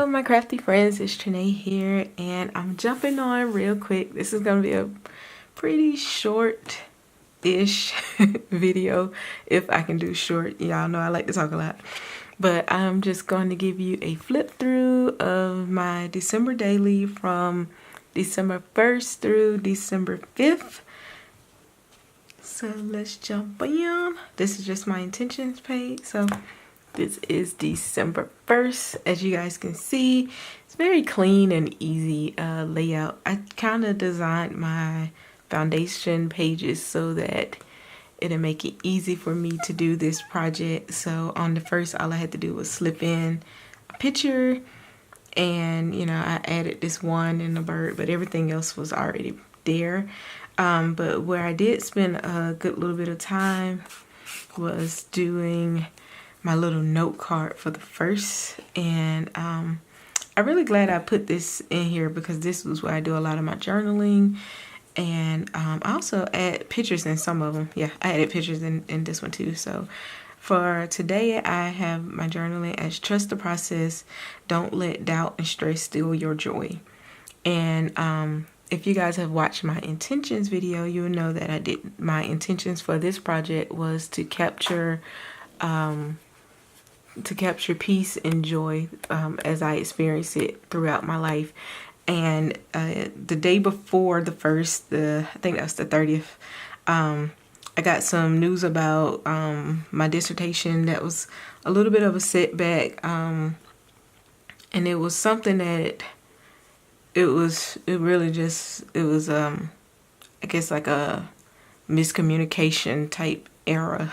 my crafty friends, it's Tranae here, and I'm jumping on real quick. This is gonna be a pretty short-ish video, if I can do short. Y'all know I like to talk a lot. But I'm just going to give you a flip through of my December daily from December 1st through December 5th. So let's jump in. This is just my intentions page. So this is December 1st. As you guys can see, it's very clean and easy layout. I kind of designed my foundation pages so that it'll make it easy for me to do this project. So on the first, all I had to do was slip in a picture, and you know, I added this one and the bird, but everything else was already there. But where I did spend a good little bit of time was doing my little note card for the first, and I'm really glad I put this in here because this was where I do a lot of my journaling. And I also add pictures in some of them. Yeah, I added pictures in this one too. So for today, I have my journaling as trust the process. Don't let doubt and stress steal your joy. And if you guys have watched my intentions video, you'll know that I did my intentions for this project was to capture peace and joy as I experience it throughout my life. And the day before the first, I think that's the 30th, I got some news about my dissertation that was a little bit of a setback, and it was something that it was I guess like a miscommunication type error.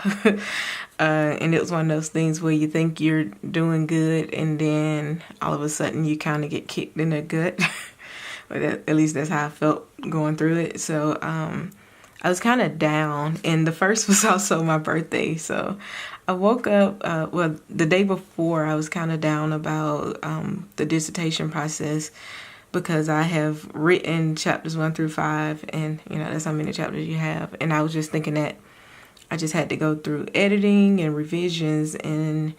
And it was one of those things where you think you're doing good and then all of a sudden you kind of get kicked in the gut. But at least that's how I felt going through it. So I was kind of down, and the first was also my birthday. So I woke up, well, the day before I was kind of down about the dissertation process because I have written chapters 1 through 5, and you know, that's how many chapters you have. And I was just thinking that I just had to go through editing and revisions, and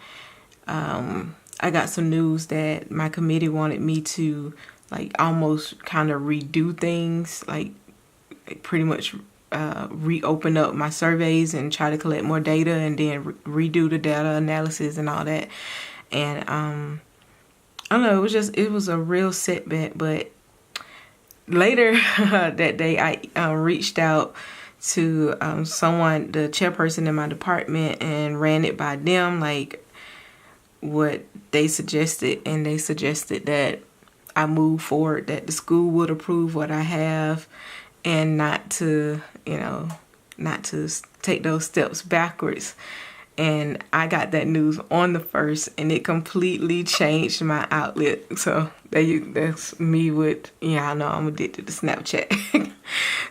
I got some news that my committee wanted me to like almost kind of redo things, like pretty much reopen up my surveys and try to collect more data, and then redo the data analysis and all that. And I don't know, it was a real setback. But later that day, I reached out to someone, the chairperson in my department, and ran it by them, like what they suggested. And they suggested that I move forward, that the school would approve what I have, and not to take those steps backwards. And I got that news on the first, and it completely changed my outlet. So that's me with, I know I'm addicted to Snapchat.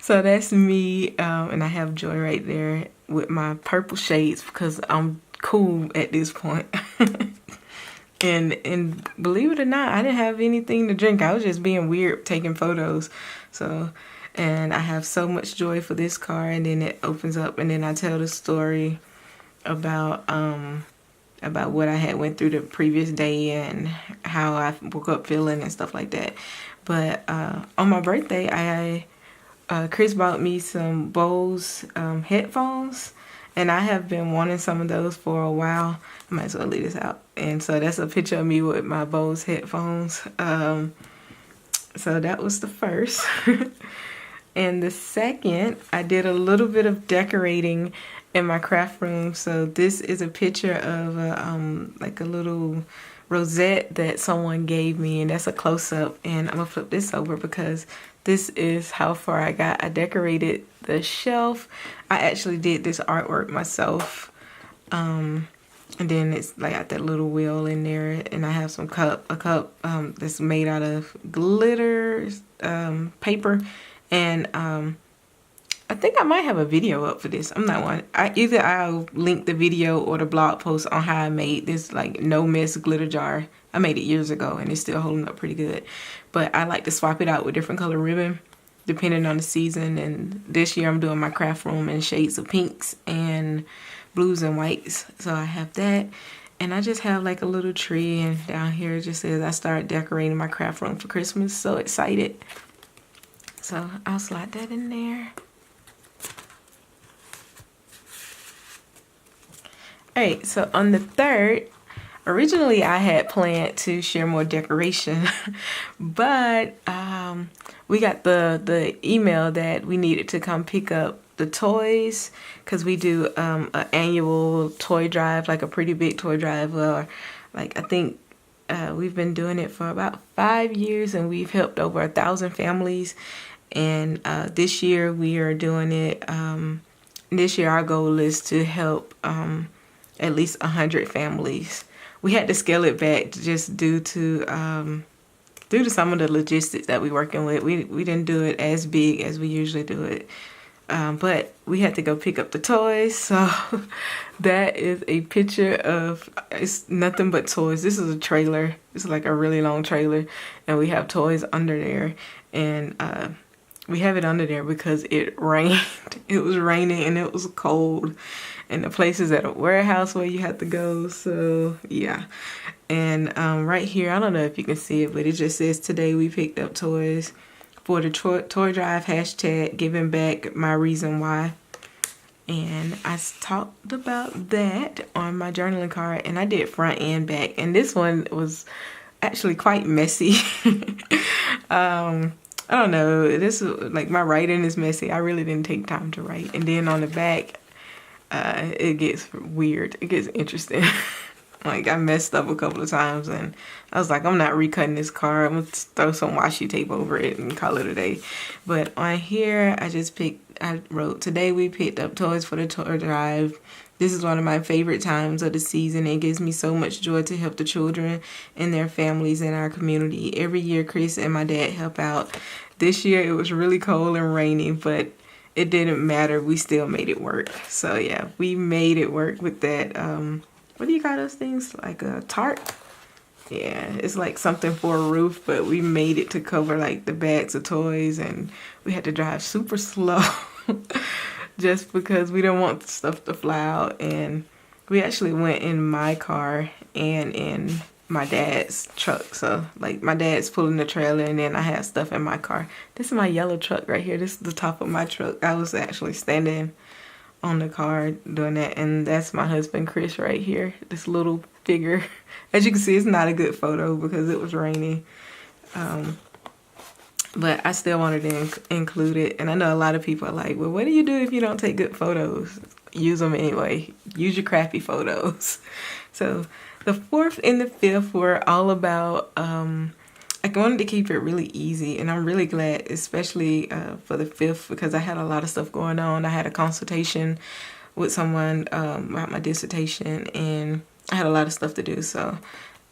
So that's me, and I have joy right there with my purple shades because I'm cool at this point. And believe it or not, I didn't have anything to drink. I was just being weird taking photos. So, and I have so much joy for this car, and then it opens up, and then I tell the story about what I had went through the previous day and how I woke up feeling and stuff like that. But on my birthday, Chris bought me some Bose headphones, and I have been wanting some of those for a while. I might as well leave this out. And so that's a picture of me with my Bose headphones. So that was the first. And the second, I did a little bit of decorating in my craft room. So this is a picture of like a little rosette that someone gave me, and that's a close-up. And I'm gonna flip this over because this is how far I got. I decorated the shelf. I actually did this artwork myself. And then it's like got that little wheel in there, and I have a cup that's made out of glitter paper. And I think I might have a video up for this. I'm not one. Either I'll link the video or the blog post on how I made this like no mess glitter jar. I made it years ago, and it's still holding up pretty good. But I like to swap it out with different color ribbon depending on the season. And this year I'm doing my craft room in shades of pinks and blues and whites. So I have that. And I just have like a little tree, and down here it just says I started decorating my craft room for Christmas. So excited. So I'll slide that in there. Alright, so on the 3rd, originally I had planned to share more decoration, but we got the email that we needed to come pick up the toys, because we do an annual toy drive, like a pretty big toy drive. Or like I think we've been doing it for about 5 years, and we've helped over 1,000 families. And this year we are doing it. This year our goal is to help at least 100 families. We had to scale it back just due to some of the logistics that we're working with. We didn't do it as big as we usually do it. But we had to go pick up the toys. So that is a picture of, it's nothing but toys. This is a trailer. It's like a really long trailer, and we have toys under there. And we have it under there because it rained. It was raining and it was cold. And the place is at a warehouse where you have to go. So yeah. And right here, I don't know if you can see it, but it just says today we picked up toys for the toy drive hashtag giving back my reason why. And I talked about that on my journaling card, and I did front and back. And this one was actually quite messy. I don't know, this is like, my writing is messy. I really didn't take time to write. And then on the back, it gets weird. It gets interesting. Like, I messed up a couple of times, and I was like, I'm not recutting this card. I'm gonna throw some washi tape over it and call it a day. But on here, I wrote, today we picked up toys for the toy drive. This is one of my favorite times of the season. It gives me so much joy to help the children and their families in our community. Every year, Chris and my dad help out. This year, it was really cold and rainy, but it didn't matter. We still made it work. So yeah, we made it work with that. What do you call those things? Like a tarp? Yeah, it's like something for a roof, but we made it to cover like the bags of toys, and we had to drive super slow just because we don't want stuff to fly out. And we actually went in my car and in my dad's truck. So like, my dad's pulling the trailer, and then I had stuff in my car. This is my yellow truck right here. This is the top of my truck. I was actually standing on the car doing that. And that's my husband Chris right here, this little figure. As you can see, it's not a good photo because it was raining, but I still wanted to include it. And I know a lot of people are like, well, what do you do if you don't take good photos? Use them anyway. Use your crappy photos. So the 4th and the 5th were all about I wanted to keep it really easy, and I'm really glad, especially for the 5th, because I had a lot of stuff going on. I had a consultation with someone about my dissertation, and I had a lot of stuff to do. So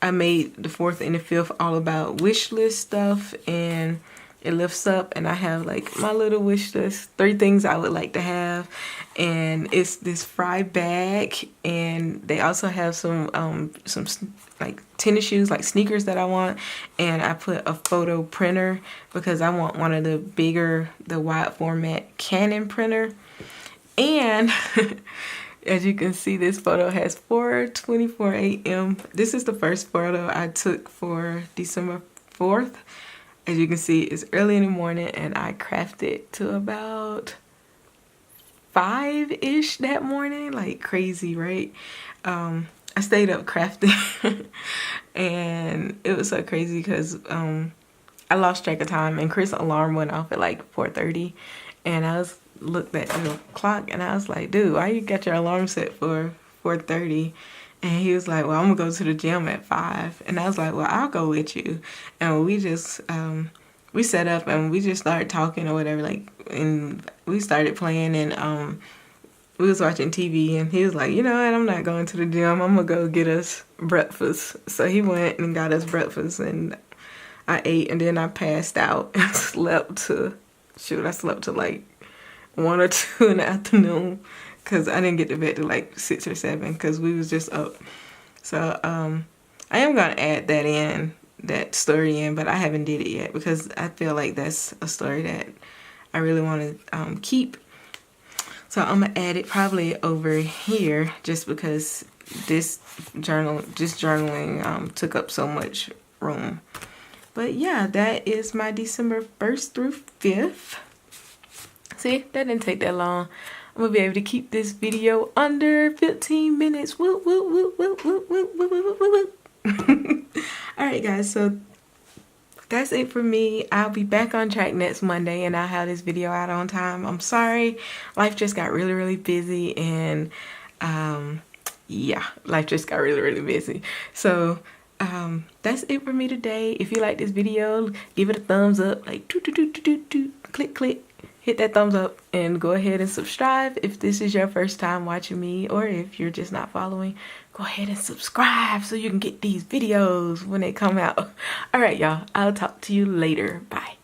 I made the 4th and the 5th all about wish list stuff, and it lifts up, and I have like my little wish list, 3 things I would like to have. And it's this fry bag, and they also have some like tennis shoes, like sneakers that I want. And I put a photo printer because I want one of the bigger, the wide format Canon printer. And as you can see, this photo has 4:24 a.m. This is the first photo I took for December 4th. As you can see, it's early in the morning, and I crafted to about 5-ish that morning. Like crazy, right? I stayed up crafting and it was so crazy because I lost track of time, and Chris' alarm went off at like 4:30, and I looked at the clock, and I was like, dude, why you got your alarm set for 4:30? And he was like, well, I'm gonna go to the gym at 5. And I was like, well, I'll go with you. And we just we set up, and we just started talking or whatever, like, and we started playing, and we was watching TV, and he was like, you know what, I'm not going to the gym, I'm gonna go get us breakfast. So he went and got us breakfast, and I ate, and then I passed out and slept to like 1 or 2 in the afternoon, because I didn't get to bed till like 6 or 7 because we was just up. So I am gonna add that story in, but I haven't did it yet because I feel like that's a story that I really want to keep. So I'm gonna add it probably over here just because this journaling took up so much room. But yeah, that is my December 1st through 5th. See, that didn't take that long. I'm gonna be able to keep this video under 15 minutes. Woo, woo, woo, woo, woo, woo, woo, woo, woo, woo. Alright guys, so that's it for me. I'll be back on track next Monday and I'll have this video out on time. I'm sorry, life just got really busy, and yeah, life just got really busy. So that's it for me today. If you like this video, give it a thumbs up, like click, hit that thumbs up, and go ahead and subscribe if this is your first time watching me, or if you're just not following, go ahead and subscribe so you can get these videos when they come out. All right, y'all, I'll talk to you later. Bye.